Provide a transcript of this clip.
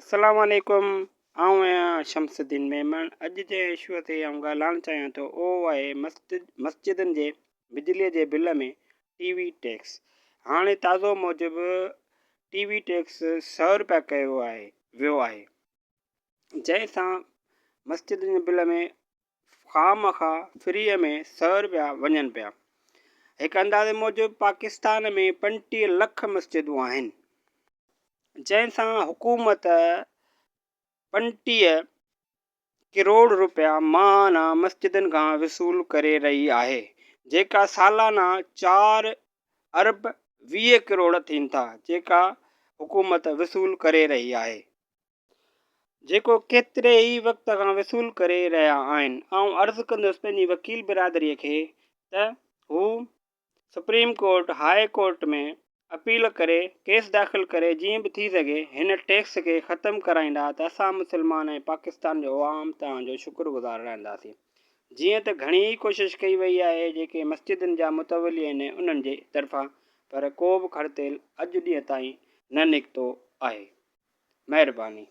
अस्सलाम वालेकुम। आऊं आहियां शमसुद्दीन मेमन। अॼु जे इशूअ ते आऊं ॻाल्हाइणु चाहियां थो उहो आहे मस्जिदनि जे बिजलीअ जे बिल में टीवी टैक्स। हाणे ताज़ो मूजिबि टीवी टैक्स 100 रुपया कयो वियो आहे, जंहिंसां मस्जिदनि जे बिल में ख़ामख़ा फ्रीअ में 100 रुपया वञनि पिया। हिकु अंदाज़े मूजिबि पाकिस्तान में 35 लख मस्जिदूं आहिनि, जंहिंसां हुकूमत 35 करोड़ रुपया माहाना मस्जिदनि खां वसूल करे रही आहे, जेका सालाना 4 अरब 20 करोड़ थियनि था, जेका हुकूमत वसूल करे रही आहे, जेको केतिरे ई वक़्त खां वसूल करे रहिया आहिनि। ऐं अर्ज़ु कंदुसि पंहिंजी वकील बिरादरीअ खे त हू सुप्रीम कोर्ट, हाई कोर्ट में अपील करे, केस दाख़िल करे, जीअं बि थी सघे हिन टैक्स खे ख़तमु कराईंदा त असां मुस्लमान ऐं पाकिस्तान जो अवाम तव्हांजो शुक्रगुज़ार रहंदासीं। जीअं त घणी ई कोशिशि कई वई आहे जेके मस्जिदनि जा मुतवली आहिनि उन्हनि जे तरफ़ां, पर को बि खड़तेल अॼु ॾींहं ताईं न निकितो आहे। महिरबानी।